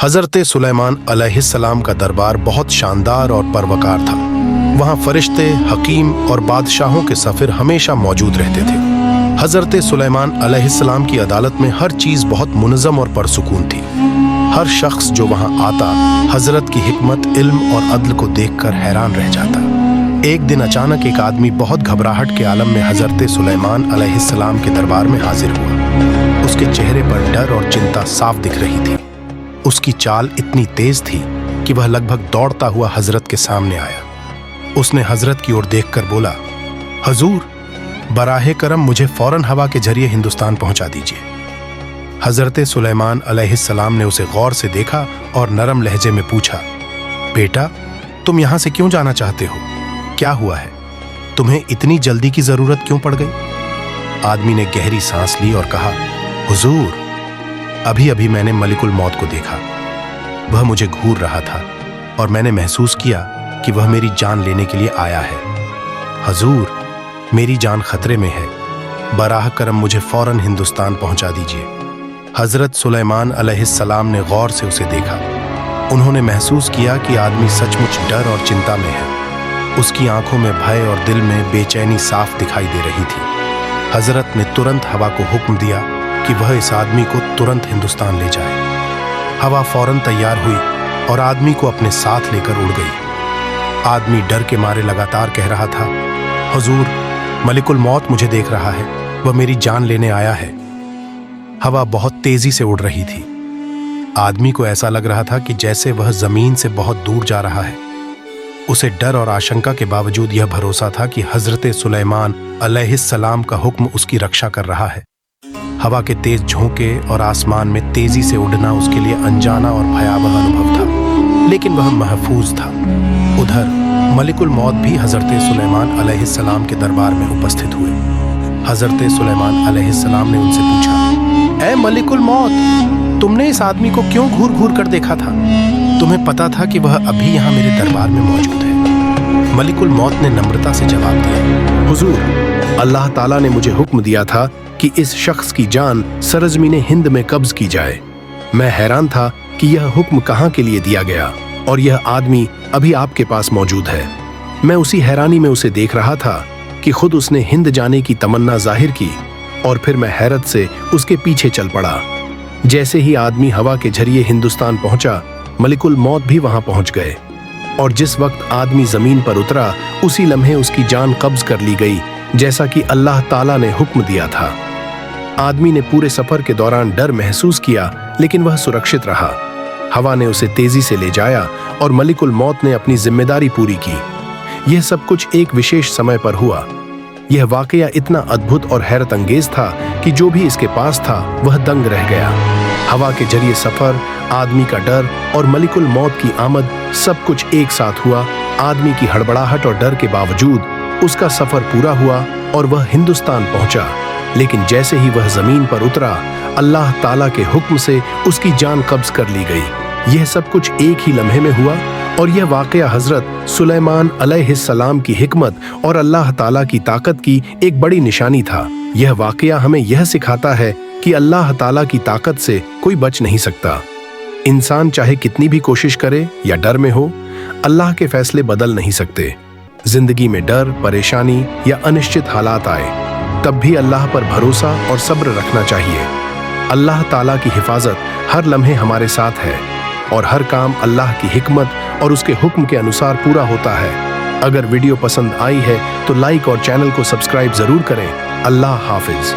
हज़रत सुलेमान अलैहिस्सलाम का दरबार बहुत शानदार और परवकार था। वहाँ फरिश्ते, हकीम और बादशाहों के सफ़िर हमेशा मौजूद रहते थे। हज़रत सुलेमान अलैहिस्सलाम की अदालत में हर चीज़ बहुत मुनज़्ज़म और परसुकून थी। हर शख्स जो वहाँ आता हज़रत की हिकमत, इल्म और अदल को देखकर हैरान रह जाता। एक दिन अचानक एक आदमी बहुत घबराहट के आलम में हज़रत सुलेमान अलैहिस्सलाम के दरबार में हाजिर हुआ। उसके चेहरे पर डर और चिंता साफ दिख रही थी। उसकी चाल इतनी तेज थी कि वह लगभग दौड़ता हुआ हज़रत के सामने आया। उसने हज़रत की ओर देखकर बोला, हजूर, बराहे करम मुझे फौरन हवा के जरिए हिंदुस्तान पहुंचा दीजिए। हज़रत सुलेमान अलैहिस्सलाम ने उसे गौर से देखा और नरम लहजे में पूछा, बेटा, तुम यहां से क्यों जाना चाहते हो? क्या हुआ है? तुम्हें इतनी जल्दी की जरूरत क्यों पड़ गई? आदमी ने गहरी सांस ली और कहा, हुजूर, अभी अभी मैंने मलिकुल मौत को देखा। वह मुझे घूर रहा था और मैंने महसूस किया कि वह मेरी जान लेने के लिए आया है। हजूर, मेरी जान खतरे में है। बराह करम मुझे फौरन हिंदुस्तान पहुंचा दीजिए। हजरत सुलेमान अलैहिस्सलाम ने गौर से उसे देखा। उन्होंने महसूस किया कि आदमी सचमुच डर और चिंता में है। उसकी आंखों में भय और दिल में बेचैनी साफ दिखाई दे रही थी। हजरत ने तुरंत हवा को हुक्म दिया कि वह इस आदमी को तुरंत हिंदुस्तान ले जाए। हवा फौरन तैयार हुई और आदमी को अपने साथ लेकर उड़ गई। आदमी डर के मारे लगातार कह रहा था, हुजूर, मलिकुल मौत मुझे देख रहा है, वह मेरी जान लेने आया है। हवा बहुत तेजी से उड़ रही थी। आदमी को ऐसा लग रहा था कि जैसे वह जमीन से बहुत दूर जा रहा है। उसे डर और आशंका के बावजूद यह भरोसा था कि हजरत सुलेमान अलैहिस्सलाम का हुक्म उसकी रक्षा कर रहा है। हवा के तेज झोंके और आसमान में तेजी से उड़ना उसके लिए अनजाना और भयावह अनुभव था, लेकिन वह महफूज था। उधर मलिकुल मौत भी हजरत सुलेमान अलैहिस्सलाम के दरबार में उपस्थित हुए। हजरत सुलेमान अलैहिस्सलाम ने उनसे पूछा, ऐ मलिकुल मौत, तुमने इस आदमी को क्यों घूर घूर कर देखा था? तुम्हें पता था कि वह अभी यहाँ मेरे दरबार में मौजूद है। मलिकुल मौत ने नम्रता से जवाब दिया, हुजूर, अल्लाह ताला ने मुझे हुक्म दिया था कि इस शख्स की जान सरजमीने हिंद में कब्ज की जाए। मैं हैरान था कि यह हुक्म कहाँ के लिए दिया गया और यह आदमी अभी आपके पास मौजूद है। मैं उसी हैरानी में उसे देख रहा था कि खुद उसने हिंद जाने की तमन्ना जाहिर की और फिर मैं हैरत से उसके पीछे चल पड़ा। जैसे ही आदमी हवा के जरिए हिंदुस्तान पहुंचा, मलिकुल मौत भी वहां पहुंच गए और जिस वक्त आदमी जमीन पर उतरा, उसी लम्हे उसकी जान कब्ज कर ली गई, जैसा कि अल्लाह ताला ने हुक्म दिया था। आदमी ने पूरे सफर के दौरान डर महसूस किया, लेकिन वह सुरक्षित रहा। हवा ने उसे तेजी से ले जाया और मलिकुल मौत ने अपनी जिम्मेदारी पूरी की। यह सब कुछ एक विशेष समय पर हुआ। यह वाकया इतना अद्भुत और हैरत अंगेज था कि जो भी इसके पास था वह दंग रह गया। हवा के जरिए सफर, आदमी का डर और मलिकुल मौत की आमद, सब कुछ एक साथ हुआ। आदमी की हड़बड़ाहट और डर के बावजूद उसका सफर पूरा हुआ और वह हिंदुस्तान पहुंचा। लेकिन जैसे ही वह जमीन पर उतरा, अल्लाह ताला के हुक्म से उसकी जान कब्ज कर ली गई। यह सब कुछ एक ही लम्हे में हुआ और यह वाकया हजरत सुलेमान अलैहिस्सलाम की हिकमत और अल्लाह ताला की ताकत की एक बड़ी निशानी था। यह वाकया हमें यह सिखाता है कि अल्लाह ताला की ताकत से कोई बच नहीं सकता। इंसान चाहे कितनी भी कोशिश करे या डर में हो, अल्लाह के फैसले बदल नहीं सकते। जिंदगी में डर, परेशानी या अनिश्चित हालात आए, तब भी अल्लाह पर भरोसा और सब्र रखना चाहिए। अल्लाह ताला की हिफाजत हर लम्हे हमारे साथ है और हर काम अल्लाह की हिकमत और उसके हुक्म के अनुसार पूरा होता है। अगर वीडियो पसंद आई है तो लाइक और चैनल को सब्सक्राइब जरूर करें। अल्लाह हाफिज।